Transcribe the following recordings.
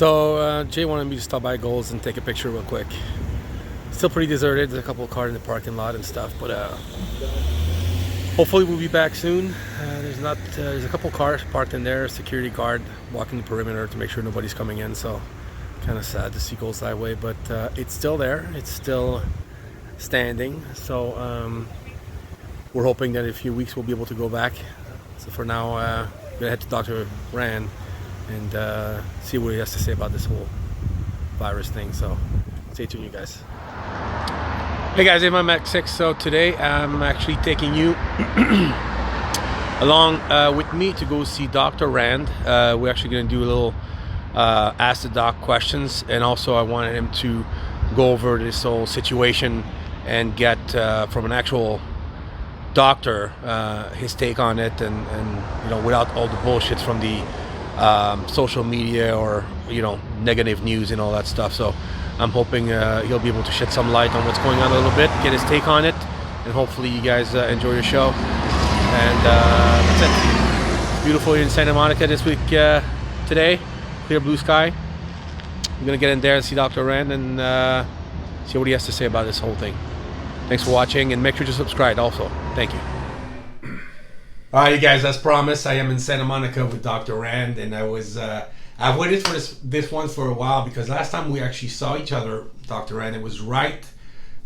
So Jay wanted me to stop by Gold's and take a picture real quick. Still pretty deserted. There's a couple of cars in the parking lot and stuff, but hopefully we'll be back soon. There's a couple of cars parked in there. Security guard walking the perimeter to make sure nobody's coming in. So kind of sad to see Gold's that way, but it's still there. It's still standing. So we're hoping that in a few weeks we'll be able to go back. So for now, I'm gonna head to Dr. Rand and see what he has to say about this whole virus thing. So stay tuned, you guys. Hey guys, I'm X6. So today I'm actually taking you along with me to go see Dr. Rand. We're actually going to do a little ask the doc questions, and also I wanted him to go over this whole situation and get from an actual doctor his take on it, and without all the bullshit from the social media or negative news and all that stuff. So I'm hoping he'll be able to shed some light on what's going on a little bit, get his take on it, and hopefully you guys enjoy your show. And that's it. It's beautiful here in Santa Monica this week today. Clear blue sky. I'm gonna get in there and see Dr. Rand and see what he has to say about this whole thing. Thanks for watching, and make sure to subscribe also. Thank you. All right, you guys, as promised, I am in Santa Monica with Dr. Rand, and I've waited for this one for a while, because last time we actually saw each other, Dr. Rand, it was right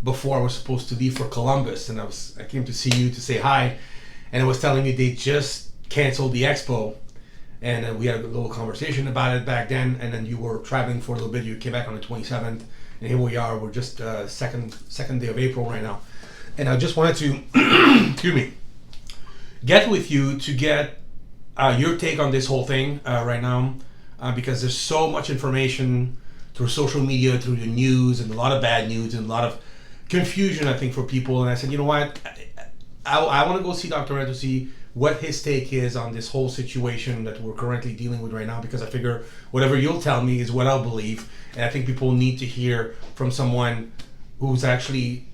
before I was supposed to leave for Columbus, and I came to see you to say hi, and I was telling you they just canceled the expo, and we had a little conversation about it back then, and then you were traveling for a little bit. You came back on the 27th, and here we are. We're just second day of April right now, and I just wanted to excuse me, get with you to get your take on this whole thing right now. Because there's so much information through social media, through the news, and a lot of bad news and a lot of confusion, I think, for people. And I said, you know what, I want to go see Dr. Rand to see what his take is on this whole situation that we're currently dealing with right now, because I figure whatever you'll tell me is what I'll believe. And I think people need to hear from someone who's actually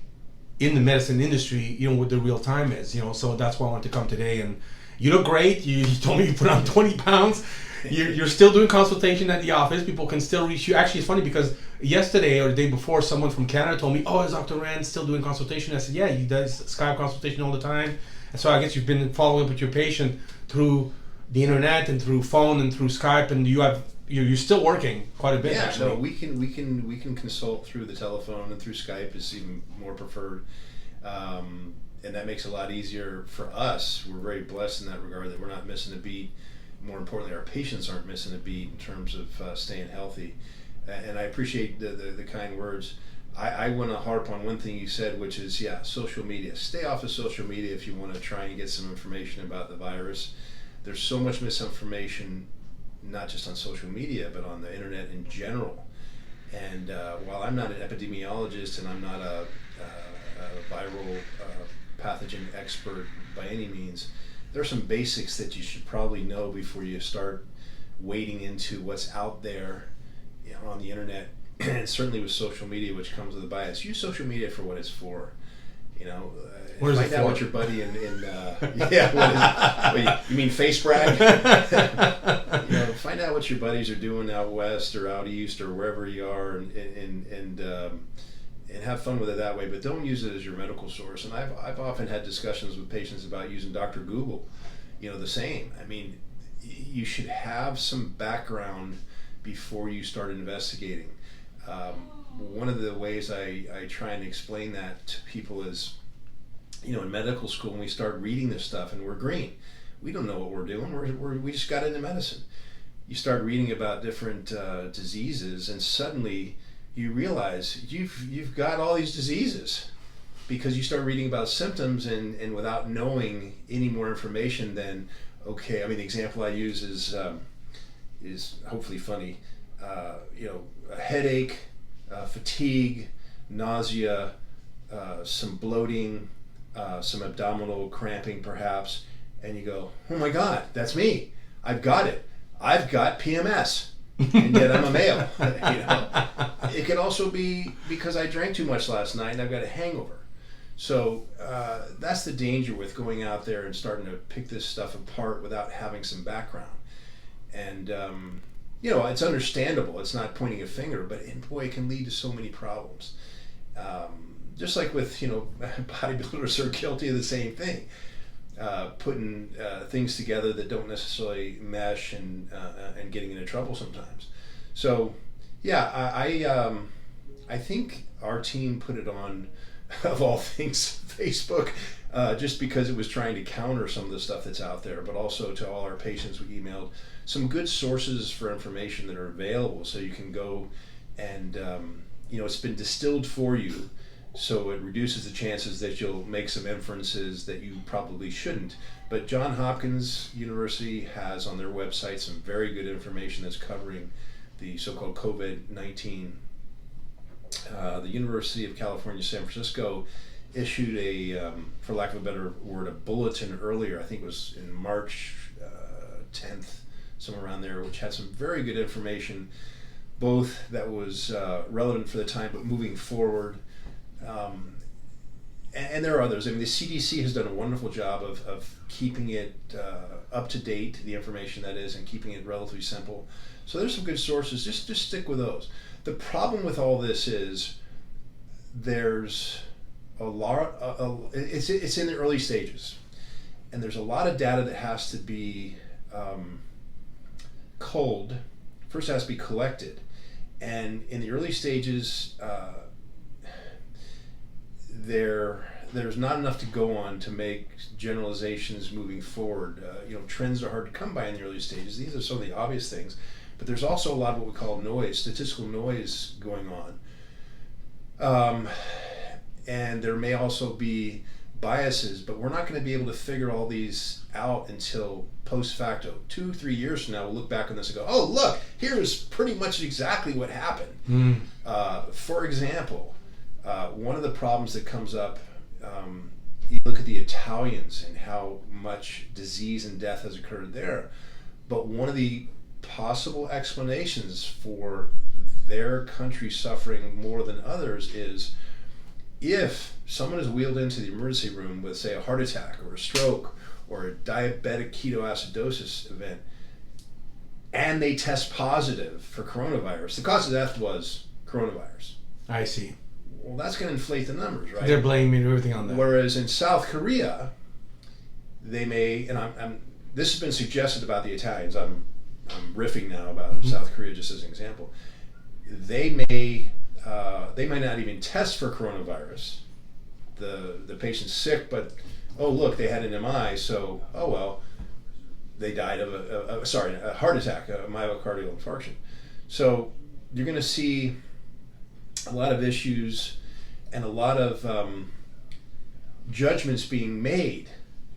in the medicine industry, what the real time is, so that's why I want to come today. And you look great. You told me you put on 20 pounds. You're still doing consultation at the office. People can still reach you. Actually, it's funny because yesterday or the day before, someone from Canada told me, "Oh, is Dr. Rand still doing consultation?" I said, "Yeah, he does Skype consultation all the time." And so I guess you've been following up with your patient through the internet and through phone and through Skype, and you're still working quite a bit. Yeah, actually. No, we can consult through the telephone, and through Skype is even more preferred. And that makes it a lot easier for us. We're very blessed in that regard that we're not missing a beat. More importantly, our patients aren't missing a beat in terms of staying healthy. And I appreciate the kind words. I want to harp on one thing you said, which is, social media. Stay off of social media if you want to try and get some information about the virus. There's so much misinformation, not just on social media, but on the internet in general. And while I'm not an epidemiologist and I'm not a viral pathogen expert by any means, there are some basics that you should probably know before you start wading into what's out there on the internet, and certainly with social media, which comes with a bias. Use social media for what it's for. Find out what your buddy in what is it? You mean face brag? Find out what your buddies are doing out west or out east or wherever you are, and have fun with it that way, but don't use it as your medical source. And I've often had discussions with patients about using Dr. Google, the same. I mean, you should have some background before you start investigating. One of the ways I try and explain that to people is, in medical school, when we start reading this stuff and we're green, we don't know what we're doing. We just got into medicine. You start reading about different diseases, and suddenly you realize you've got all these diseases because you start reading about symptoms and without knowing any more information than, okay, I mean, the example I use is hopefully funny. A headache, fatigue, nausea, some bloating, some abdominal cramping perhaps, and you go, oh my God, that's me. I've got it. I've got PMS. And yet I'm a male. It could also be because I drank too much last night and I've got a hangover. So that's the danger with going out there and starting to pick this stuff apart without having some background. And it's understandable. It's not pointing a finger, but boy, it can lead to so many problems. Just like with, bodybuilders are guilty of the same thing. Putting things together that don't necessarily mesh and getting into trouble sometimes. So, yeah, I think our team put it on, of all things, Facebook, just because it was trying to counter some of the stuff that's out there, but also to all our patients we emailed some good sources for information that are available, so you can go and it's been distilled for you, so it reduces the chances that you'll make some inferences that you probably shouldn't. But Johns Hopkins University has on their website some very good information that's covering the so-called COVID-19. The University of California, San Francisco issued a, for lack of a better word, a bulletin earlier, I think it was in March 10th, somewhere around there, which had some very good information, both that was relevant for the time, but moving forward. And there are others. I mean, the CDC has done a wonderful job of keeping it up to date, the information that is, and keeping it relatively simple. So there's some good sources. Just stick with those. The problem with all this is there's a lot. It's in the early stages, and there's a lot of data that has to be culled. First, it has to be collected, and in the early stages. There's not enough to go on to make generalizations moving forward. Trends are hard to come by in the early stages. These are some of the obvious things, but there's also a lot of what we call noise, statistical noise going on. And there may also be biases, but we're not going to be able to figure all these out until post facto. 2-3 years from now, we'll look back on this and go, oh, look, here's pretty much exactly what happened. For example, one of the problems that comes up, you look at the Italians and how much disease and death has occurred there, but one of the possible explanations for their country suffering more than others is if someone is wheeled into the emergency room with, say, a heart attack or a stroke or a diabetic ketoacidosis event, and they test positive for coronavirus, the cause of death was coronavirus. I see. Well, that's going to inflate the numbers, right? They're blaming everything on that. Whereas in South Korea, they may, and this has been suggested about the Italians. I'm riffing now about South Korea just as an example. They may not even test for coronavirus. The patient's sick, but oh look, they had an MI, so oh well, they died of a heart attack, a myocardial infarction. So you're going to see a lot of issues and a lot of judgments being made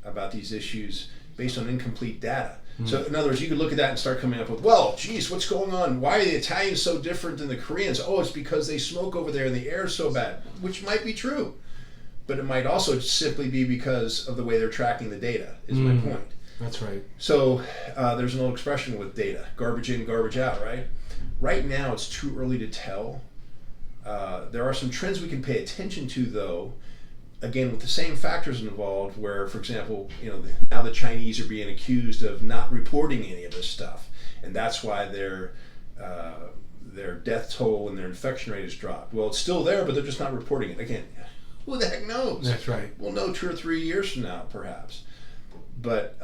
about these issues based on incomplete data. So in other words, you could look at that and start coming up with, well, geez, what's going on? Why are the Italians so different than the Koreans? Oh, it's because they smoke over there and the air is so bad, which might be true. But it might also simply be because of the way they're tracking the data, is my point. That's right. So there's an old expression with data, garbage in, garbage out, right? Right now, it's too early to tell. There are some trends we can pay attention to, though, again, with the same factors involved, where, for example, now the Chinese are being accused of not reporting any of this stuff, and that's why their death toll and their infection rate has dropped. Well, it's still there, but they're just not reporting it. Again, who the heck knows? That's right. We'll know 2 or 3 years from now, perhaps. But,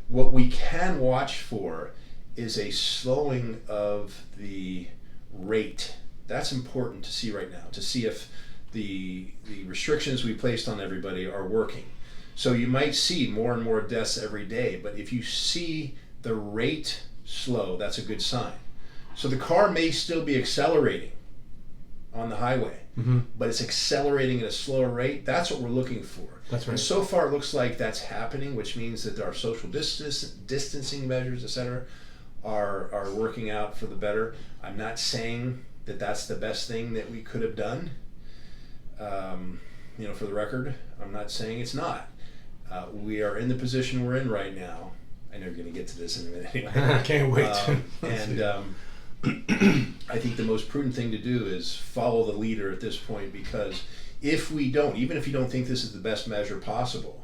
what we can watch for is a slowing of the rate. That's important to see right now, to see if the restrictions we placed on everybody are working. So you might see more and more deaths every day, but if you see the rate slow, that's a good sign. So the car may still be accelerating on the highway, but it's accelerating at a slower rate. That's what we're looking for. That's right. And so far it looks like that's happening, which means that our social distancing measures, etc., are working out for the better. I'm not saying that that's the best thing that we could have done. For the record, I'm not saying it's not. We are in the position we're in right now. I know you're going to get to this in a minute anyway. I can't wait. I think the most prudent thing to do is follow the leader at this point, because if we don't, even if you don't think this is the best measure possible,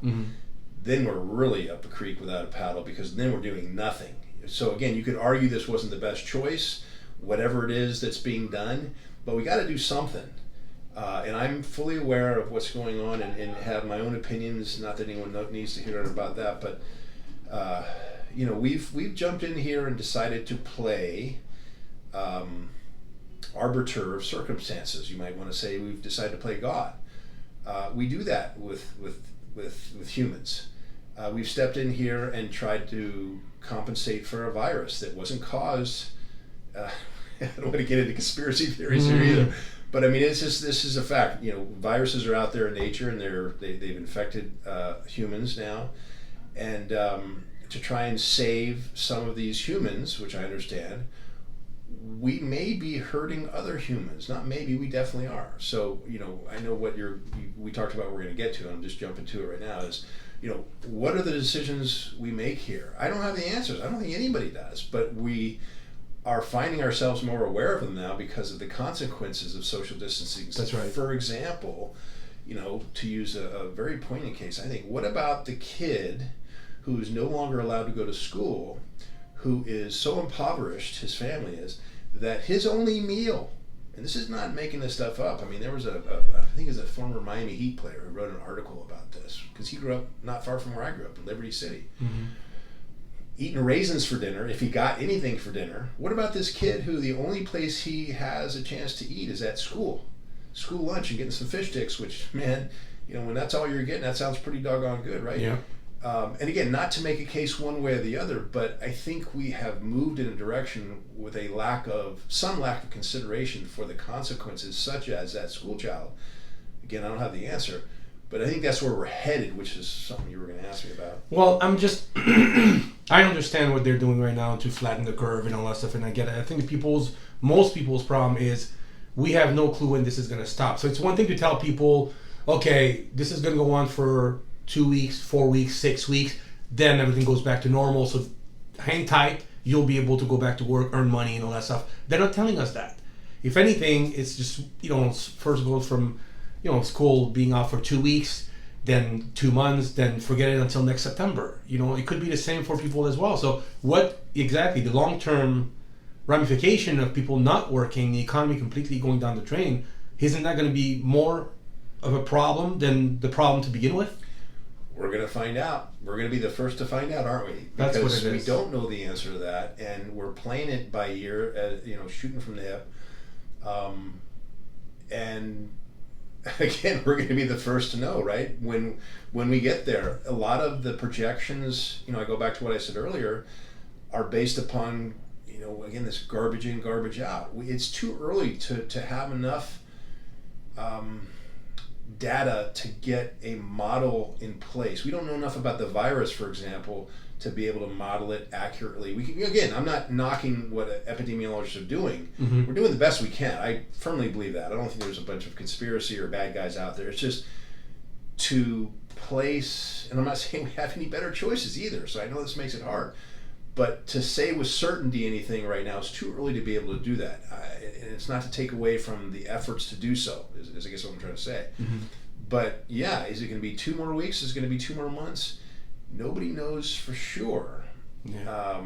then we're really up a creek without a paddle, because then we're doing nothing. So again, you could argue this wasn't the best choice, whatever it is that's being done, but we got to do something. And I'm fully aware of what's going on, and have my own opinions. Not that anyone needs to hear about that, but we've jumped in here and decided to play arbiter of circumstances. You might want to say we've decided to play God. We do that with humans. We've stepped in here and tried to compensate for a virus that wasn't caused. I don't want to get into conspiracy theories here either, but I mean, this is a fact. Viruses are out there in nature, and they've infected humans now, and to try and save some of these humans, which I understand, we may be hurting other humans. Not maybe, we definitely are. So I know what we talked about. We're going to get to, and I'm just jumping to it right now. Is what are the decisions we make here? I don't have the answers. I don't think anybody does, but we are finding ourselves more aware of them now because of the consequences of social distancing. That's right. For example, to use a very poignant case, I think, what about the kid who is no longer allowed to go to school, who is so impoverished, his family is, that his only meal, and this is not making this stuff up. I mean, there was I think it's a former Miami Heat player who wrote an article about this, because he grew up not far from where I grew up, in Liberty City. Mm-hmm. Eating raisins for dinner, if he got anything for dinner. What about this kid who the only place he has a chance to eat is at school lunch, and getting some fish sticks, which, man, when that's all you're getting, that sounds pretty doggone good, right? Yeah. And again, not to make a case one way or the other, but I think we have moved in a direction with some lack of consideration for the consequences, such as that school child. Again, I don't have the answer, but I think that's where we're headed, which is something you were going to ask me about. Well, I understand what they're doing right now to flatten the curve and all that stuff, and I get it. I think most people's problem is we have no clue when this is going to stop. So it's one thing to tell people, okay, this is going to go on for 2 weeks, 4 weeks, 6 weeks, then everything goes back to normal. So hang tight, you'll be able to go back to work, earn money and all that stuff. They're not telling us that. If anything, it's just, first goes from, school being out for 2 weeks, then 2 months, then forget it until next September. It could be the same for people as well. So what exactly the long-term ramification of people not working, the economy completely going down the drain, isn't that going to be more of a problem than the problem to begin with? We're going to find out. We're going to be the first to find out, aren't we? That's what it is. Because we don't know the answer to that, and we're playing it by ear, shooting from the hip. And again, we're going to be the first to know, right? When we get there, a lot of the projections, I go back to what I said earlier, are based upon, again, this garbage in, garbage out. It's too early to have enough data to get a model in place. We don't know enough about the virus, for example, to be able to model it accurately. I'm not knocking what epidemiologists are doing. Mm-hmm. We're doing the best we can. I firmly believe that. I don't think there's a bunch of conspiracy or bad guys out there. It's just to place, and I'm not saying we have any better choices either, so I know this makes it hard, but to say with certainty anything right now is too early to be able to do that. And it's not to take away from the efforts to do so, is I guess what I'm trying to say. Mm-hmm. But yeah, is it going to be 2 more weeks? Is it going to be 2 more months? Nobody knows for sure. Yeah.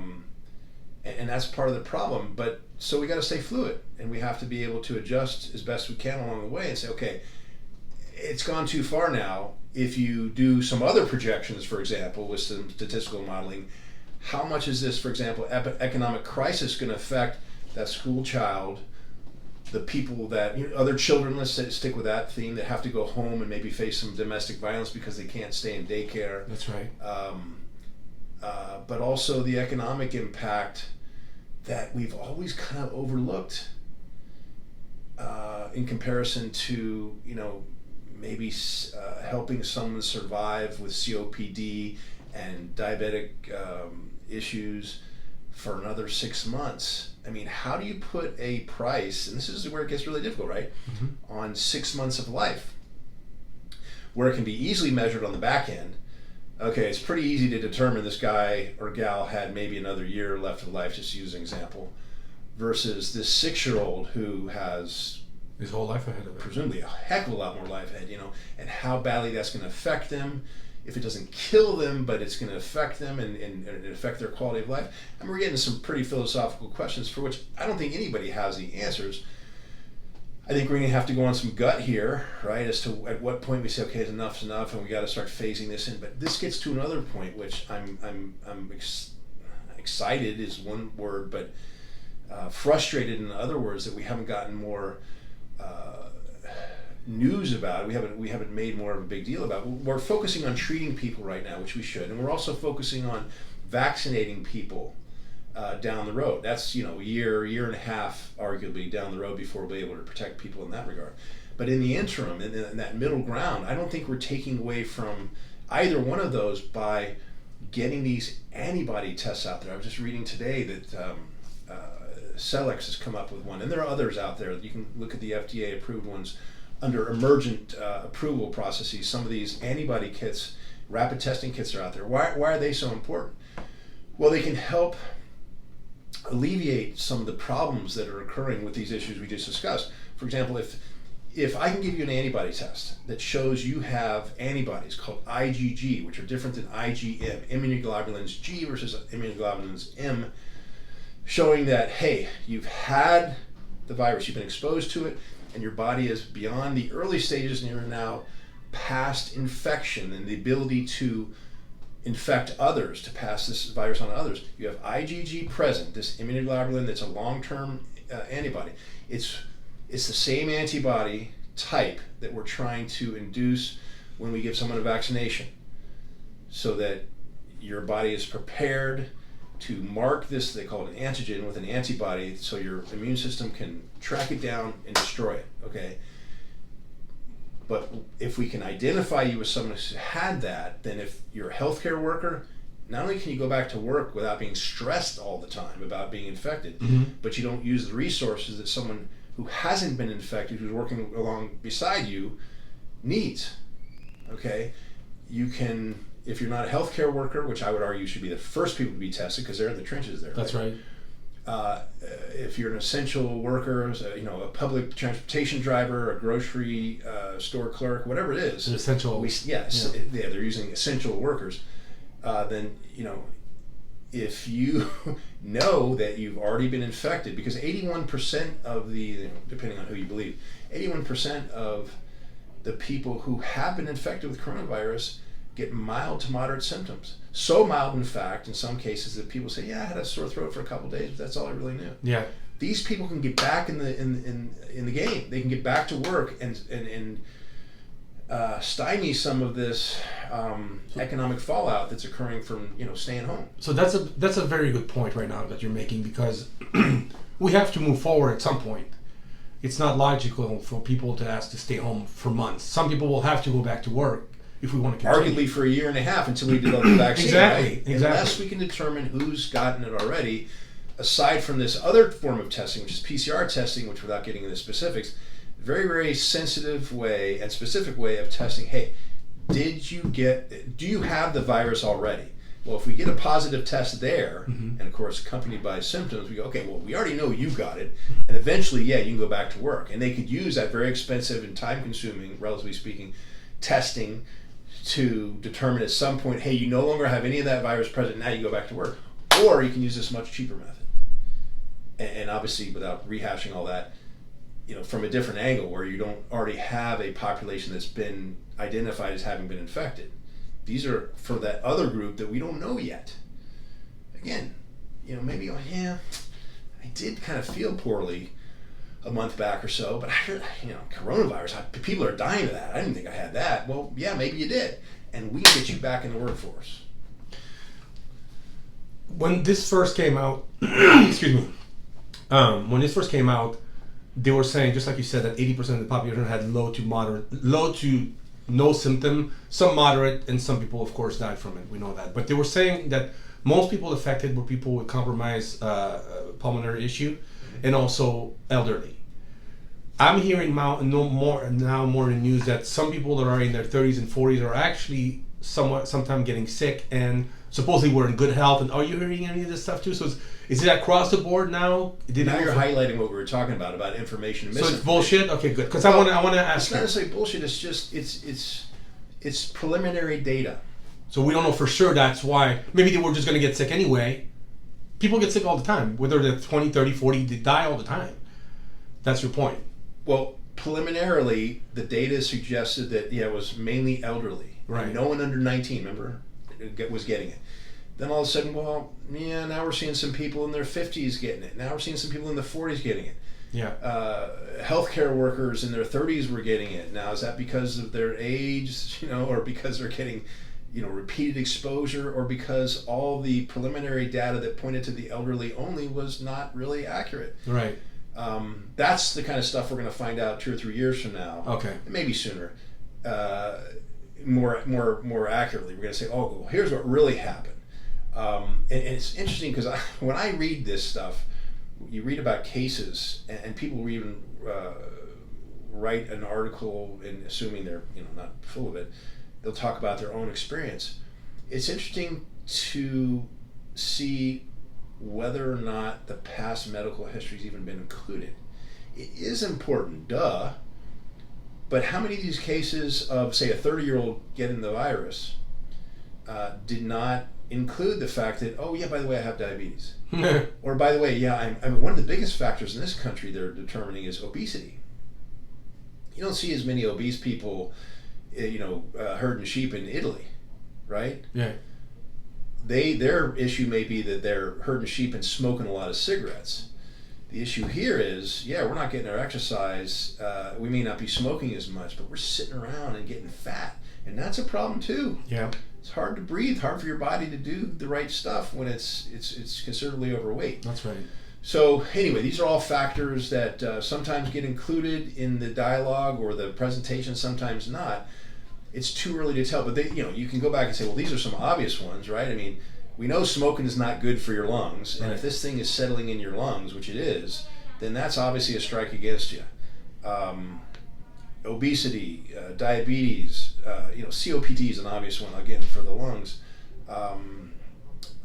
And that's part of the problem. But so we got to stay fluid, and we have to be able to adjust as best we can along the way and say, okay, it's gone too far now. If you do some other projections, for example, with some statistical modeling, how much is this, for example, economic crisis going to affect that school child, the people that, other children, let's stick with that theme, that have to go home and maybe face some domestic violence because they can't stay in daycare. That's right. But also the economic impact that we've always kind of overlooked in comparison to, maybe helping someone survive with COPD and diabetic issues for another 6 months. I mean, how do you put a price, and this is where it gets really difficult, right? Mm-hmm. On 6 months of life, where it can be easily measured on the back end. Okay, it's pretty easy to determine this guy or gal had maybe another year left of life, just to use an example, versus this 6-year-old who has his whole life ahead of him. Presumably a heck of a lot more life ahead, and how badly that's going to affect them. if it doesn't kill them, but it's going to affect them and affect their quality of life. And we're getting some pretty philosophical questions for which I don't think anybody has the answers. I think we're going to have to go on some gut here, right, as to at what point we say, okay, enough's enough, and we got to start phasing this in. But this gets to another point, which I'm excited is one word, but frustrated in other words, that we haven't gotten more news about it. We haven't made more of a big deal about it. We're focusing on treating people right now, which we should, and we're also focusing on vaccinating people down the road. That's, you know, a year and a half arguably down the road before we'll be able to protect people in that regard. But in the interim, in that middle ground, I don't think we're taking away from either one of those by getting these antibody tests out there. I was just reading today that Celex has come up with one, and there are others out there. You can look at the FDA approved ones under emergent approval processes. Some of these antibody kits, rapid testing kits are out there. Why are they so important? Well, they can help alleviate some of the problems that are occurring with these issues we just discussed. For example, if I can give you an antibody test that shows you have antibodies called IgG, which are different than IgM, immunoglobulins G versus immunoglobulins M, showing that, hey, you've had the virus, you've been exposed to it, and your body is beyond the early stages and you're now past infection and the ability to infect others, to pass this virus on to others. You have IgG present, this immunoglobulin that's a long-term antibody. It's the same antibody type that we're trying to induce when we give someone a vaccination, so that your body is prepared to mark this, they call it an antigen, with an antibody, so your immune system can track it down and destroy it, okay? But if we can identify you as someone who's had that, then if you're a healthcare worker, not only can you go back to work without being stressed all the time about being infected, but you don't use the resources that someone who hasn't been infected, who's working along beside you, needs, okay? You can, if you're not a healthcare worker, which I would argue should be the first people to be tested because they're in the trenches there. That's right. If you're an essential worker, you know, a public transportation driver, a grocery store clerk, whatever it is, an essential. They're using essential workers. Then, you know, if you know that you've already been infected, because 81% of the, you know, depending on who you believe, 81% of the people who have been infected with coronavirus get mild to moderate symptoms. So mild, in fact, in some cases, that people say, "Yeah, I had a sore throat for a couple of days, but that's all I really knew." Yeah. These people can get back in the game. They can get back to work and stymie some of this economic fallout that's occurring from, you know, staying home. So that's a very good point right now that you're making, because we have to move forward at some point. It's not logical for people to ask to stay home for months. Some people will have to go back to work if we want to continue. Arguably for a year and a half until we develop the vaccine. Exactly. Unless we can determine who's gotten it already, aside from this other form of testing, which is PCR testing, which, without getting into specifics, very, very sensitive way and specific way of testing. Hey, do you have the virus already? Well, if we get a positive test there, and of course accompanied by symptoms, we go, okay, well, we already know you got it, and eventually, yeah, you can go back to work. And they could use that very expensive and time-consuming, relatively speaking, testing to determine at some point, hey, you no longer have any of that virus present, now you go back to work. Or you can use this much cheaper method. And obviously, without rehashing all that, you know, from a different angle where you don't already have a population that's been identified as having been infected. These are for that other group that we don't know yet. Again, you know, maybe, I did kind of feel poorly a month back or so, but I heard, you know, coronavirus, people are dying of that. I didn't think I had that. Well, yeah, maybe you did. And we can get you back in the workforce. When this first came out, excuse me, when this first came out, they were saying, just like you said, that 80% of the population had low to no symptom, some moderate, and some people, of course, died from it. We know that. But they were saying that most people affected were people with compromised pulmonary issue, and also elderly. I'm hearing more in the news that some people that are in their 30s and 40s are actually sometimes getting sick, and supposedly we're in good health. And are you hearing any of this stuff too? So is it across the board now? Now you're highlighting what we were talking about information and misinformation. So it's bullshit? Okay, good. Because I want to ask. It's not necessarily bullshit. It's just it's preliminary data. So we don't know for sure that's why. Maybe they were just going to get sick anyway. People get sick all the time. Whether they're 20, 30, 40, they die all the time. That's your point. Well, preliminarily, the data suggested that, it was mainly elderly. Right. And no one under 19, remember, was getting it. Then all of a sudden, now we're seeing some people in their 50s getting it. Now we're seeing some people in the 40s getting it. Yeah. Healthcare workers in their 30s were getting it. Now, is that because of their age, or because they're getting, repeated exposure, or because all the preliminary data that pointed to the elderly only was not really accurate? Right. That's the kind of stuff we're going to find out 2 or 3 years from now. Okay. Maybe sooner. More accurately, we're going to say, well, here's what really happened. And it's interesting because when I read this stuff, you read about cases, and people will even write an article, and assuming they're not full of it, they'll talk about their own experience. It's interesting to see whether or not the past medical history has even been included. It is important, duh, but how many of these cases of, say, a 30-year-old getting the virus did not include the fact that, by the way, I have diabetes. Or, by the way, I'm one of the biggest factors in this country they're determining is obesity. You don't see as many obese people, herding sheep in Italy, right? Yeah. Their issue may be that they're herding sheep and smoking a lot of cigarettes. The issue here is, we're not getting our exercise. We may not be smoking as much, but we're sitting around and getting fat, and that's a problem too. Yeah. It's hard to breathe, hard for your body to do the right stuff when it's considerably overweight. That's right. So anyway, these are all factors that sometimes get included in the dialogue or the presentation, sometimes not. It's too early to tell, but you can go back and say, well, these are some obvious ones, right? I mean, we know smoking is not good for your lungs, and if this thing is settling in your lungs, which it is, then that's obviously a strike against you. Obesity, diabetes, COPD is an obvious one, again, for the lungs.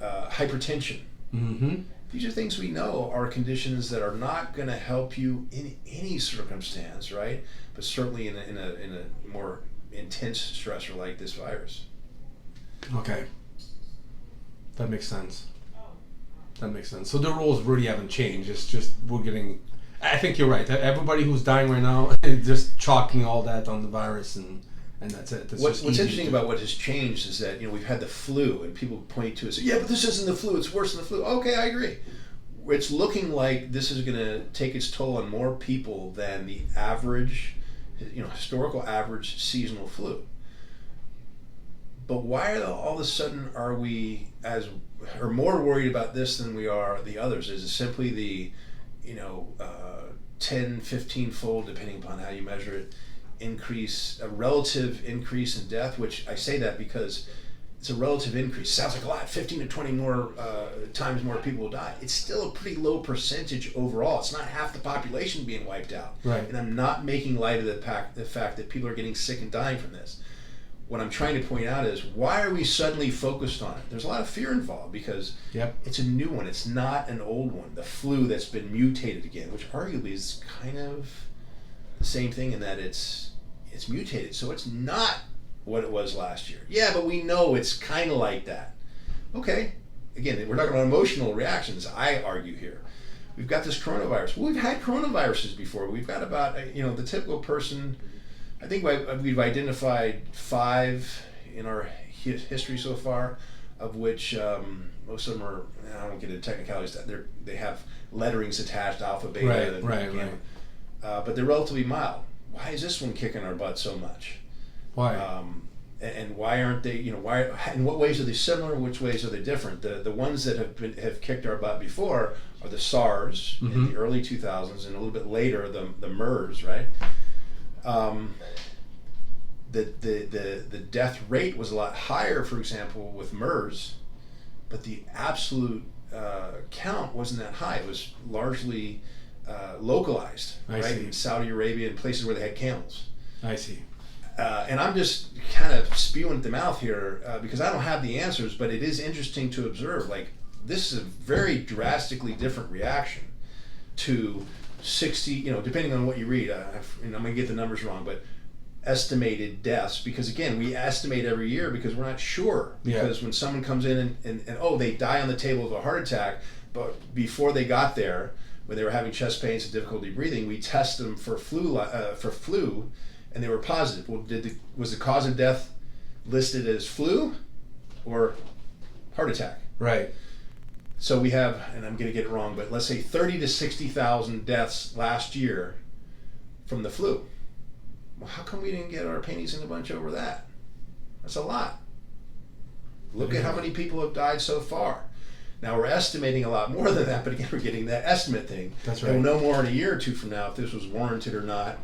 Hypertension. Mm-hmm. These are things we know are conditions that are not going to help you in any circumstance, right? But certainly in a more intense stressor like this virus. Okay. That makes sense. So the rules really haven't changed. It's just I think you're right. Everybody who's dying right now is just chalking all that on the virus, and that's it. What's interesting about what has changed is that we've had the flu, and people point to it and say, but this isn't the flu. It's worse than the flu. Okay, I agree. It's looking like this is going to take its toll on more people than the average, historical average seasonal flu. But why all of a sudden are we more worried about this than we are the others? Is it simply the 10, 15-fold, depending upon how you measure it, a relative increase in death, which I say that because it's a relative increase. Sounds like a lot, 15 to 20 more times more people will die. It's still a pretty low percentage overall. It's not half the population being wiped out. Right. And I'm not making light of the fact that people are getting sick and dying from this. What I'm trying to point out is, why are we suddenly focused on it? There's a lot of fear involved because it's a new one. It's not an old one. The flu that's been mutated again, which arguably is kind of the same thing in that it's mutated. So it's not what it was last year. Yeah, but we know it's kind of like that. Okay. Again, we're talking about emotional reactions, I argue here. We've got this coronavirus. Well, we've had coronaviruses before. We've got about, the typical person, I think we've identified 5 in our history so far, of which most of them are, I won't get into technicalities, they have letterings attached, alpha, beta, and gamma. But they're relatively mild. Why is this one kicking our butt so much? Why? And why aren't they? Why? In what ways are they similar? Which ways are they different? The ones that have kicked our butt before are the SARS in the early 2000s, and a little bit later the MERS, right? The death rate was a lot higher, for example, with MERS, but the absolute count wasn't that high. It was largely localized, right? In Saudi Arabia and places where they had camels. I see. And I'm just kind of spewing at the mouth here because I don't have the answers, but it is interesting to observe. Like, this is a very drastically different reaction to 60, depending on what you read. I'm going to get the numbers wrong, but estimated deaths, because again, we estimate every year because we're not sure. Because when someone comes in and oh, they die on the table of a heart attack, but before they got there, when they were having chest pains and difficulty breathing, we tested them for flu, and they were positive. Well, was the cause of death listed as flu or heart attack? Right. So we have, and I'm going to get it wrong, but let's say 30 to 60,000 deaths last year from the flu. Well, how come we didn't get our panties in a bunch over that? That's a lot. Look at how many people have died so far. Now we're estimating a lot more than that, but again, we're getting that estimate thing. That's right. And we'll know more in a year or two from now if this was warranted or not.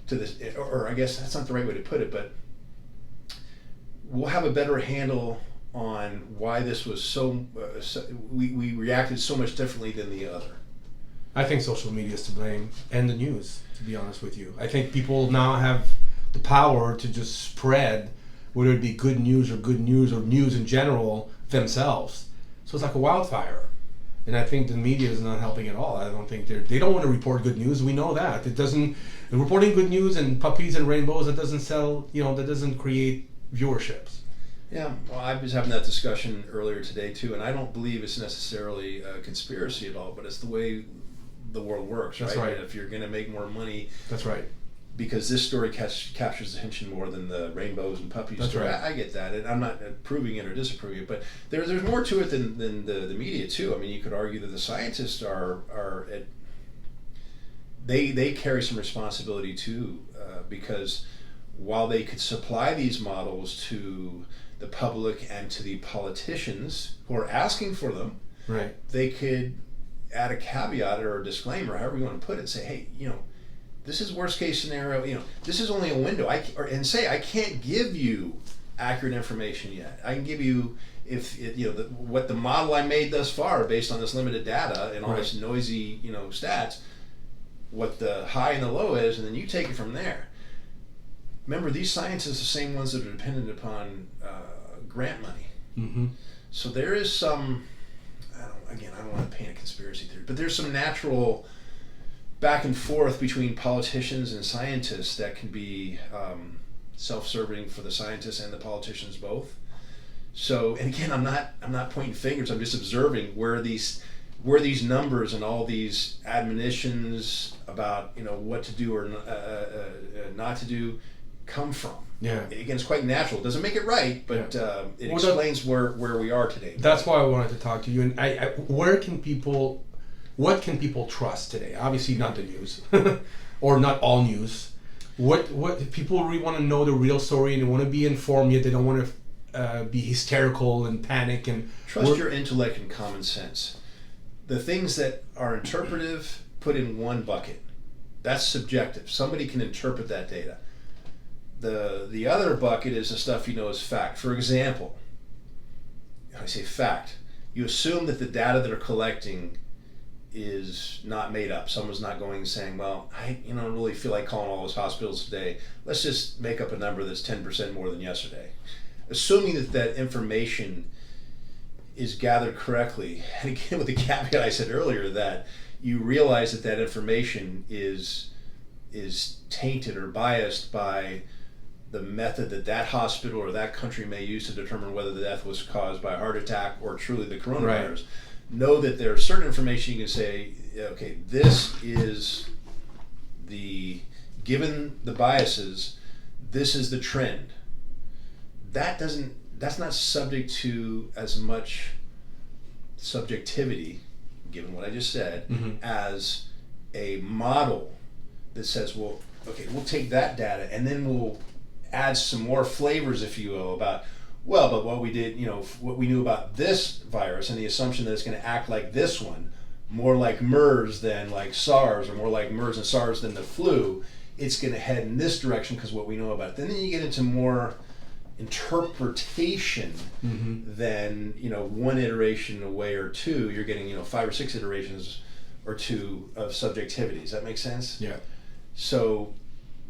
To this, or I guess that's not the right way to put it, but we'll have a better handle on why this was we reacted so much differently than the other. I think social media is to blame, and the news, to be honest with you. I think people now have the power to just spread, whether it be good news or news in general, themselves. So it's like a wildfire. And I think the media is not helping at all. I don't think they don't want to report good news. We know that. Reporting good news and puppies and rainbows, that doesn't sell, that doesn't create viewerships. Yeah, well, I was having that discussion earlier today too, and I don't believe it's necessarily a conspiracy at all, but it's the way the world works, right? That's right. And if you're going to make more money, that's right. Because this story captures attention more than the rainbows and puppies That's story. right. I get that, and I'm not approving it or disapproving it, but there's more to it than the media too. I mean, you could argue that the scientists they carry some responsibility too, because while they could supply these models to the public and to the politicians who are asking for them, right, they could add a caveat or a disclaimer, however you want to put it, say, hey, this is worst case scenario. This is only a window. And say I can't give you accurate information yet. I can give you what the model I made thus far based on this limited data and all this noisy stats, what the high and the low is, and then you take it from there. Remember, these scientists are the same ones that are dependent upon grant money. Mm-hmm. So there is some. I don't want to paint a conspiracy theory, but there's some natural back and forth between politicians and scientists that can be self-serving for the scientists and the politicians both. So, and again, I'm not pointing fingers. I'm just observing where these numbers and all these admonitions about what to do or not to do come from. Yeah. Again, it's quite natural. It doesn't make it right, but it explains where we are today. That's why I wanted to talk to you. And what can people trust today? Obviously, not the news, or not all news. What people really want to know the real story, and they want to be informed, yet they don't want to be hysterical and panic and trust your intellect and common sense. The things that are interpretive, put in one bucket. That's subjective. Somebody can interpret that data. The other bucket is the stuff is fact. For example, I say fact, you assume that the data that are collecting is not made up. Someone's not going and saying, well, I don't really feel like calling all those hospitals today. Let's just make up a number that's 10% more than yesterday. Assuming that information is gathered correctly, and again with the caveat I said earlier, that you realize that information is tainted or biased by the method that hospital or that country may use to determine whether the death was caused by a heart attack or truly the coronavirus. Right. Know that there's certain information you can say, okay, this is given the biases, this is the trend. That's not subject to as much subjectivity, given what I just said, as a model that says, well, okay, we'll take that data and then we'll add some more flavors, if you will, about, but what we did, what we knew about this virus and the assumption that it's going to act like this one, more like MERS than like SARS, or more like MERS and SARS than the flu, it's going to head in this direction because what we know about it. Then you get into more interpretation than, one iteration away or two. You're getting, 5 or 6 iterations or two of subjectivity. Does that make sense? Yeah. So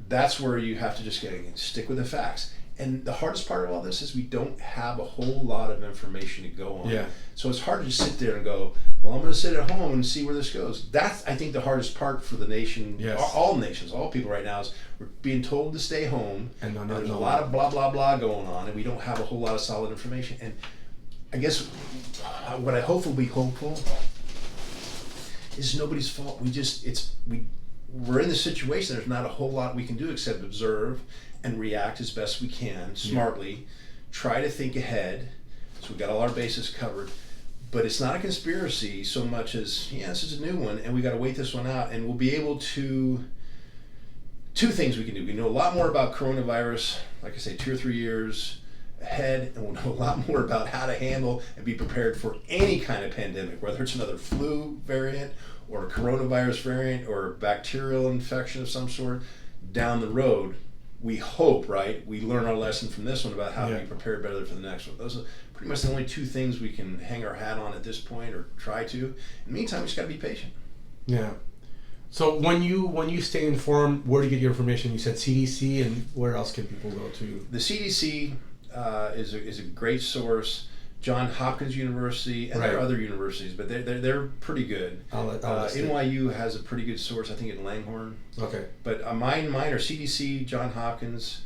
that's where you have to just stick with the facts. And the hardest part of all this is we don't have a whole lot of information to go on. Yeah. So it's hard to just sit there and go, well, I'm going to sit at home and see where this goes. That's, I think, the hardest part for the nation, Yes. all nations, all people right now, is we're being told to stay home. And There's a lot of blah, blah, blah going on, and we don't have a whole lot of solid information. And I guess what I hope will be hopeful is nobody's fault. We're in this situation. There's not a whole lot we can do except observe and react as best we can, smartly, try to think ahead, so we've got all our bases covered. But it's not a conspiracy so much as, this is a new one, and we got to wait this one out, and we'll be able to, two things we can do. We know a lot more about coronavirus, like I say, 2 or 3 years ahead, and we'll know a lot more about how to handle and be prepared for any kind of pandemic, whether it's another flu variant or a coronavirus variant or a bacterial infection of some sort down the road. We hope, right, we learn our lesson from this one about how to be prepared better for the next one. Those are pretty much the only two things we can hang our hat on at this point, or try to. In the meantime, we just got to be patient. Yeah. So when you stay informed, where do you get your information? You said CDC, and where else can people go to? The CDC is a great source. Johns Hopkins University, and there are other universities, but they're pretty good. NYU has a pretty good source, I think, at Langhorne. Okay. But mine are CDC, Johns Hopkins.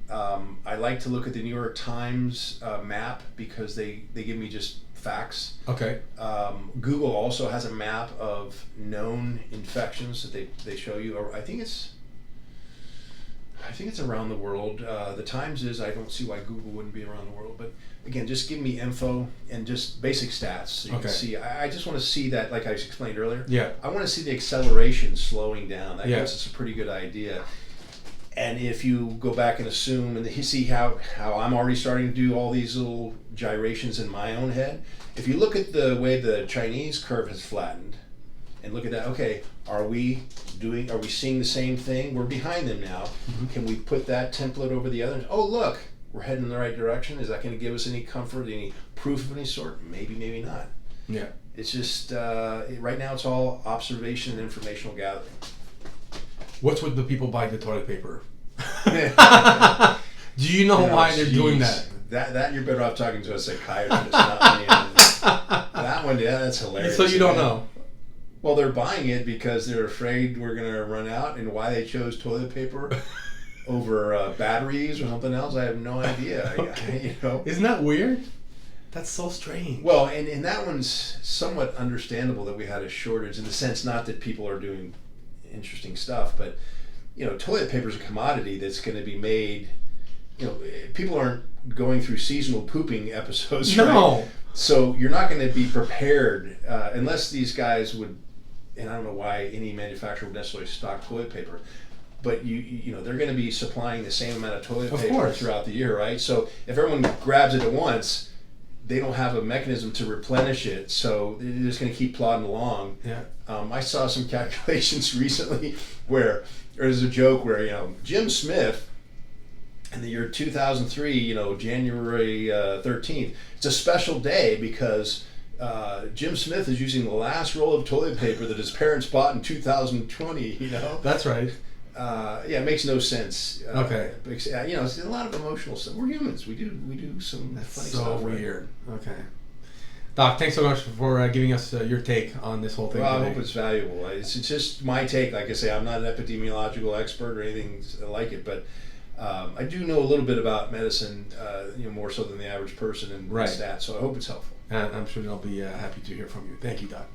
I like to look at the New York Times map because they give me just facts. Okay. Google also has a map of known infections that they show you. Or I think it's around the world. The Times is. I don't see why Google wouldn't be around the world. But again, just give me info and just basic stats so you can see. I just want to see that, like I explained earlier. Yeah. I want to see the acceleration slowing down. I guess it's a pretty good idea. And if you go back and assume and you see how I'm already starting to do all these little gyrations in my own head, if you look at the way the Chinese curve has flattened and look at that, okay, are we seeing the same thing? We're behind them now. Mm-hmm. Can we put that template over the others? Oh, look, we're heading in the right direction. Is that going to give us any comfort, any proof of any sort? Maybe, maybe not. Yeah. It's just, right now it's all observation and informational gathering. What's with the people buying the toilet paper? Do you know why they're doing that? That you're better off talking to a psychiatrist, not me. That one, that's hilarious. So you don't know? Well, they're buying it because they're afraid we're going to run out, and why they chose toilet paper over batteries or something else, I have no idea. Okay. Isn't that weird? That's so strange. Well, and that one's somewhat understandable that we had a shortage, in the sense not that people are doing interesting stuff, but toilet paper is a commodity that's going to be made. People aren't going through seasonal pooping episodes, right? No. So you're not going to be prepared unless these guys would, and I don't know why any manufacturer would necessarily stock toilet paper, but they're going to be supplying the same amount of toilet paper throughout the year, right? So if everyone grabs it at once, they don't have a mechanism to replenish it, so they're just going to keep plodding along. Yeah. I saw some calculations recently where there's a joke where Jim Smith, in the year 2003, January 13th, it's a special day because Jim Smith is using the last roll of toilet paper that his parents bought in 2020. That's right. It makes no sense. Okay. It's a lot of emotional stuff. We're humans. We do some funny stuff. So weird. Right? Okay. Doc, thanks so much for giving us your take on this whole thing. Well, I hope it's valuable. It's just my take. Like I say, I'm not an epidemiological expert or anything like it, but I do know a little bit about medicine, more so than the average person and stats. So I hope it's helpful. And I'm sure they'll be happy to hear from you. Thank you, Doc.